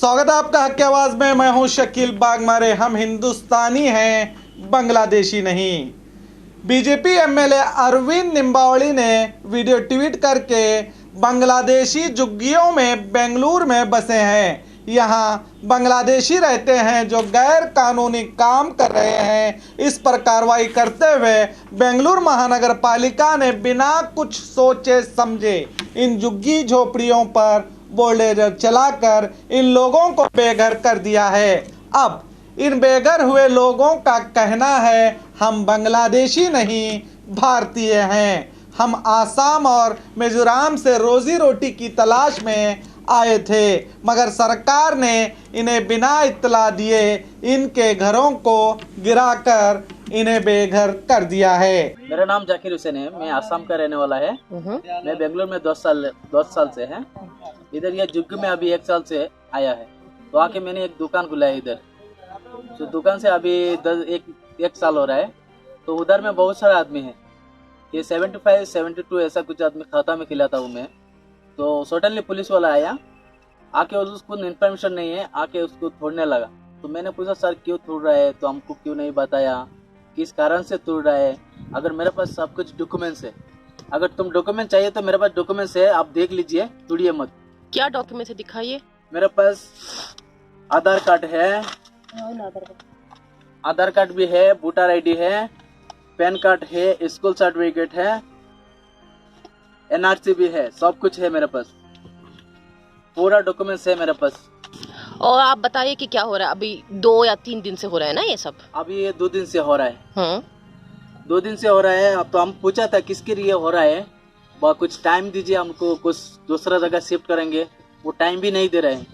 स्वागत है आपका हक की आवाज में। मैं हूं शकील बागमारे। हम हिंदुस्तानी हैं, बांग्लादेशी नहीं। बीजेपी एमएलए अरविंद निंबावली ने वीडियो ट्वीट करके बांग्लादेशी झुग्गियों में बेंगलुरु में बसे हैं, यहां बांग्लादेशी रहते हैं जो गैर कानूनी काम कर रहे हैं, इस पर कार्रवाई करते हुए बेंगलुरु महानगर पालिका ने बिना कुछ सोचे समझे इन झुग्गी झोपड़ियों पर बुलडोजर चलाकर इन लोगों को बेघर कर दिया है। अब इन बेघर हुए लोगों का कहना है, हम बांग्लादेशी नहीं भारतीय हैं। हम आसाम और मिजोरम से रोजी रोटी की तलाश में आए थे, मगर सरकार ने इन्हें बिना इत्तला दिए इनके घरों को गिराकर इन्हें बेघर कर दिया है। मेरा नाम जाकिर हुसैन है, मैं आसाम का रहने वाला है। मैं बेंगलुरु में 10 साल से है। इधर ये झुग्गी में अभी 1 साल से आया है। तो आके मैंने एक दुकान खुला है इधर। तो दुकान से अभी 1 साल हो रहा है। तो उधर में बहुत सारे आदमी है, ये 75 72 ऐसा कुछ आदमी खाता में खिलाता हूँ मैं। तो सडनली पुलिस वाला आया, आके उसको इन्फॉर्मेशन नहीं है, आके उसको तोड़ने लगा। तो मैंने पूछा सर क्यों तोड़ रहा है, तो हमको क्यों नहीं बताया, किस कारण से तोड़ रहा है। अगर मेरे पास सब कुछ डॉक्यूमेंट्स है, अगर तुम डॉक्यूमेंट चाहिए तो मेरे पास डॉक्यूमेंट्स है, आप देख लीजिए, तोड़िए मत। क्या डॉक्यूमेंट है दिखाइए। मेरे पास आधार कार्ड है, आधार कार्ड भी है, वोटर आईडी है, पैन कार्ड है, स्कूल सर्टिफिकेट है, एनआरसी भी है, सब कुछ है मेरे पास, पूरा डॉक्यूमेंट्स है मेरे पास। और आप बताइए कि क्या हो रहा है अभी? 2 या 3 दिन से हो रहा है ना ये सब? अभी ये 2 दिन से हो रहा है। 2 दिन से हो रहा है। अब तो हम पूछा था किसके लिए हो रहा है, वह कुछ टाइम दीजिए हमको, कुछ दूसरा जगह शिफ्ट करेंगे, वो टाइम भी नहीं दे रहे हैं।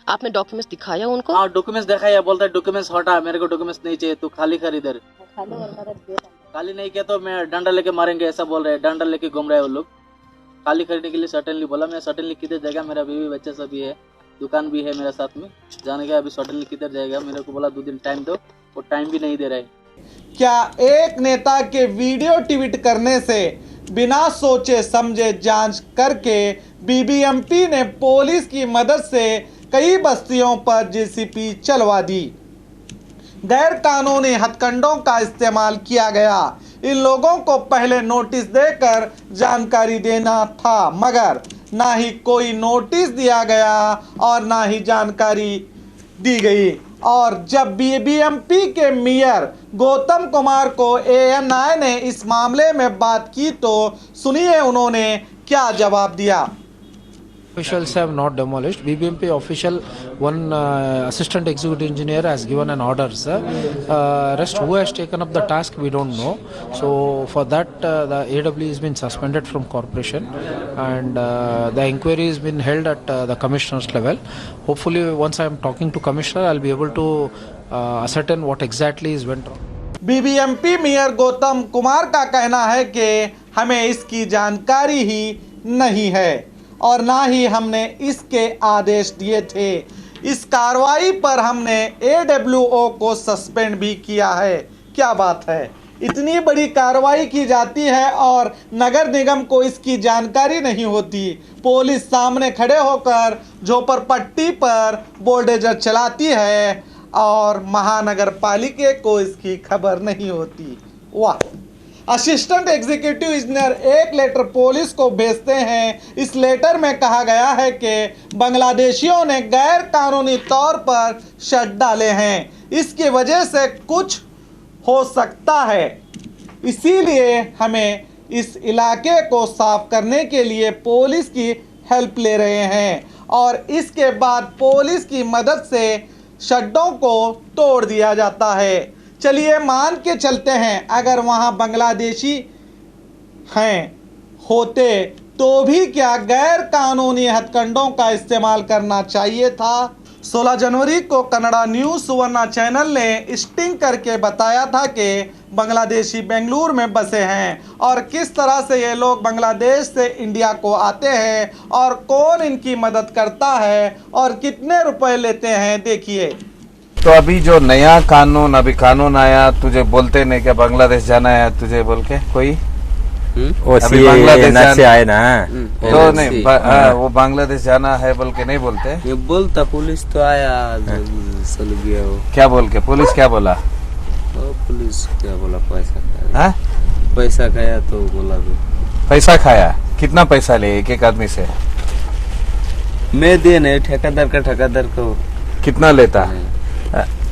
आपने डॉक्यूमेंट्स दिखाया उनको? हाँ डॉक्यूमेंट्स दिखाया, बोलता है डॉक्यूमेंट्स हटा, मेरे को डॉक्यूमेंट्स नहीं चाहिए, तू खाली कर इधर। खाली नहीं किया तो मैं डंडा लेके मारेंगे ऐसा बोल रहे हैं, डंडा लेके घूम रहे हैं वो लोग। खाली करने के लिए सडनली बोला, मैं सडनली किधर जाएगा, मेरा बीवी बच्चा सब भी है, दुकान भी है मेरे साथ में, जाने का अभी सडनली किधर जाएगा। मेरे को बोला 2 दिन टाइम दो, वो टाइम भी नहीं दे रहे। क्या एक नेता के वीडियो ट्वीट करने से बिना सोचे समझे जांच करके बीबीएमपी ने पुलिस की मदद से कई बस्तियों पर जेसीबी चलवा दी। गैर कानूनी हथकंडों का इस्तेमाल किया गया। इन लोगों को पहले नोटिस देकर जानकारी देना था, मगर ना ही कोई नोटिस दिया गया और ना ही जानकारी दी गई। और जब बीबीएमपी के मेयर गौतम कुमार को एएनआई ने इस मामले में बात की तो सुनिए उन्होंने क्या जवाब दिया। Officials have not demolished. BBMP official, one assistant executive engineer has given an order, sir. Rest who has taken up the task we don't know. So for that the AW has been suspended from corporation, and the inquiry has been held at the commissioner's level. Hopefully once I am talking to commissioner I'll be able to ascertain what exactly is went wrong. BBMP mayor Gautam Kumar का कहना है कि हमें इसकी जानकारी ही नहीं है और ना ही हमने इसके आदेश दिए थे। इस कार्रवाई पर हमने AWO को सस्पेंड भी किया है। क्या बात है, इतनी बड़ी कार्रवाई की जाती है और नगर निगम को इसकी जानकारी नहीं होती। पुलिस सामने खड़े होकर झोपड़पट्टी पर बुलडोजर चलाती है और महानगर पालिका को इसकी खबर नहीं होती। वाह। असिस्टेंट एग्जीक्यूटिव इंजीनियर एक लेटर पुलिस को भेजते हैं। इस लेटर में कहा गया है कि बांग्लादेशियों ने गैर कानूनी तौर पर शट डाले हैं, इसकी वजह से कुछ हो सकता है, इसीलिए हमें इस इलाके को साफ करने के लिए पुलिस की हेल्प ले रहे हैं और इसके बाद पुलिस की मदद से शड्डों को तोड़ दिया जाता है। चलिए मान के चलते हैं अगर वहाँ बांग्लादेशी हैं होते तो भी क्या गैर कानूनी हथकंडों का इस्तेमाल करना चाहिए था। 16 जनवरी को कन्नड़ा न्यूज़ सुवर्णा चैनल ने स्टिंग करके बताया था कि बांग्लादेशी बेंगलुरु में बसे हैं और किस तरह से ये लोग बांग्लादेश से इंडिया को आते हैं और कौन इनकी मदद करता है और कितने रुपए लेते हैं, देखिए। तो अभी जो नया कानून आया, तुझे बोलते नहीं क्या बांग्लादेश जाना है तुझे बोल के कोई? वो अभी सीए बांग्लादेश से आए ना। तो नहीं वो बांग्लादेश जाना है बोल के नहीं बोलते। ये बोलता पुलिस तो आया चल गया वो। क्या बोल के पुलिस क्या बोला? पुलिस क्या बोला, पैसा खाया। हाँ? पैसा खाया तो बोला तो पैसा खाया। कितना पैसा ले एक आदमी से? मैं दे नहीं, ठेकेदार को कितना लेता?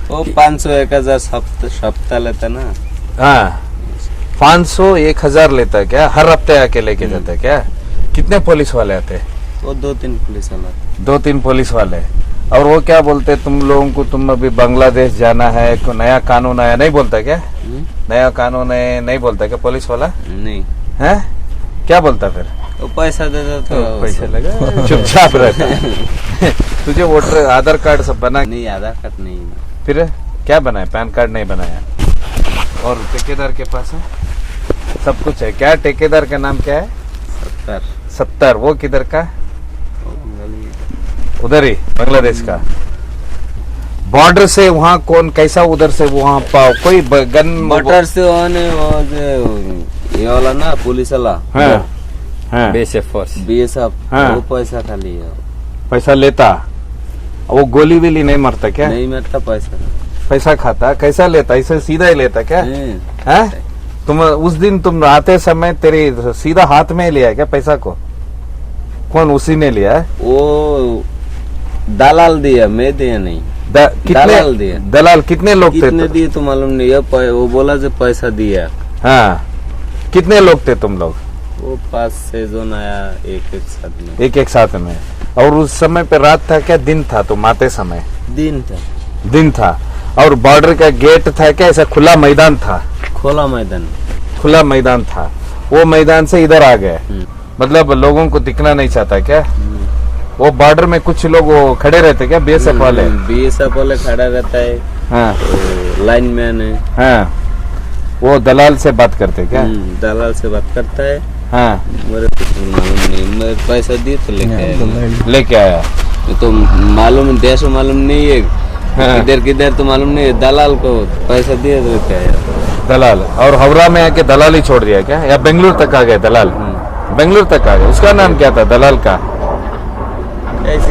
वो 500-1000 सप्ताह लेता ना। हाँ 500-1000 लेता है क्या? हर हफ्ते आके लेके जाता है क्या? कितने पुलिस वाले आते? वो 2-3 पुलिस वाला। 2-3 पुलिस वाले। और वो क्या बोलते तुम लोगों को, तुम अभी बांग्लादेश जाना है, को नया कानून आया, नहीं बोलता क्या? नया कानून है नहीं बोलता क्या पुलिस वाला? नहीं है क्या बोलता फिर? वो पैसा देता तो पैसा लगा चुपचाप रहता। तुझे वोटर आधार कार्ड सब बना? नहीं, आधार कार्ड नहीं। फिर क्या बनाया? पैन कार्ड नहीं बनाया। और ठेकेदार के पास है सब कुछ है क्या? ठेकेदार का नाम क्या है? 70। वो किधर का? उधर ही बांग्लादेश का। बॉर्डर से वहाँ कौन कैसा उधर से वहाँ कोई गन बॉर्डर से ये वाला ना पुलिस वाला। हाँ बीएसएफ फोर्स बीएसएफ हाँ। वो पैसा खाली है। पैसा लेता? वो गोली वेली नहीं मरता क्या? नहीं मरता, पैसा खाता। कैसा लेता? ऐसे सीधा ही लेता क्या? है तुम उस दिन तुम आते समय तेरे सीधा हाथ में लिया क्या पैसा को? कौन उसी ने लिया है? वो दलाल दिया, मैं दिया नहीं। दलाल दिया। दलाल कितने लोग थे? कितने दिए तो मालूम नहीं है, वो बोला जो पैसा दिया। हाँ कितने लोग थे तुम लोग? वो 5-6 जन आया एक साथ में। एक साथ में। और उस समय पे रात था क्या दिन था तुम आते समय? दिन था। और बॉर्डर का गेट था क्या? ऐसा खुला मैदान था? खुला मैदान था। वो मैदान से इधर आ गए, मतलब लोगों को दिखना नहीं चाहता क्या? वो बॉर्डर में कुछ लोग वो खड़े रहते क्या? बीएसएफ वाले? बीएसएफ वाले खड़ा रहता है। हाँ तो लाइन मैन है। हाँ वो दलाल से बात करते क्या? दलाल से बात करता है। हाँ मेरे को मालूम नहीं, मैं पैसा दिए तो लेके आया। तो मालूम देश मालूम नहीं है। हाँ। किधर तो मालूम नहीं है। दलाल को पैसा दिए तो लेके आया। दलाल। और हावड़ा में आके दलाल ही छोड़ दिया क्या? या बेंगलुरु तक आ गए दलाल? बेंगलुरु तक आ गए। उसका नाम क्या था दलाल का?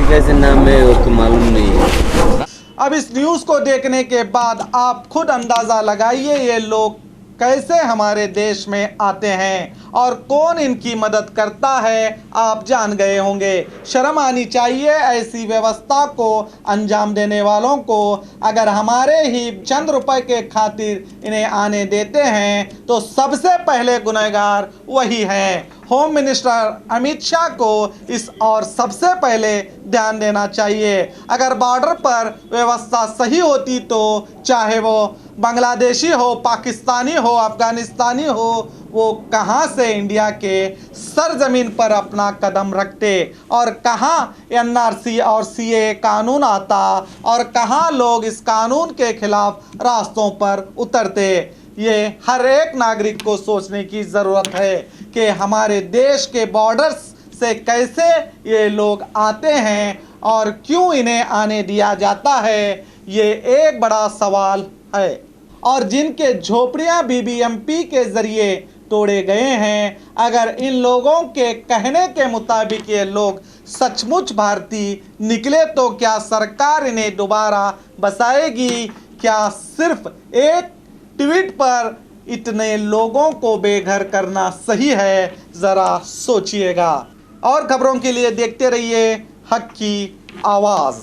कैसे नाम है वो तो मालूम नहीं है। अब इस न्यूज़ को देखने के बाद आप खुद अंदाज़ा लगाइए ये लोग कैसे हमारे देश में आते हैं और कौन इनकी मदद करता है। आप जान गए होंगे। शर्म आनी चाहिए ऐसी व्यवस्था को अंजाम देने वालों को। अगर हमारे ही चंद रुपए के खातिर इन्हें आने देते हैं तो सबसे पहले गुनहगार वही हैं। होम मिनिस्टर अमित शाह को इस और सबसे पहले ध्यान देना चाहिए। अगर बॉर्डर पर व्यवस्था सही होती तो चाहे वो बांग्लादेशी हो, पाकिस्तानी हो, अफगानिस्तानी हो, वो कहाँ से इंडिया के सरजमीन पर अपना कदम रखते और कहाँ एनआरसी और सीए कानून आता और कहाँ लोग इस कानून के खिलाफ रास्तों पर उतरते। ये हर एक नागरिक को सोचने की ज़रूरत है कि हमारे देश के बॉर्डर्स से कैसे ये लोग आते हैं और क्यों इन्हें आने दिया जाता है। ये एक बड़ा सवाल है। और जिनके झोपड़ियां बीबीएमपी के ज़रिए तोड़े गए हैं, अगर इन लोगों के कहने के मुताबिक ये लोग सचमुच भारतीय निकले तो क्या सरकार इन्हें दोबारा बसाएगी? क्या सिर्फ एक ट्वीट पर इतने लोगों को बेघर करना सही है? ज़रा सोचिएगा। और खबरों के लिए देखते रहिए हक की आवाज़।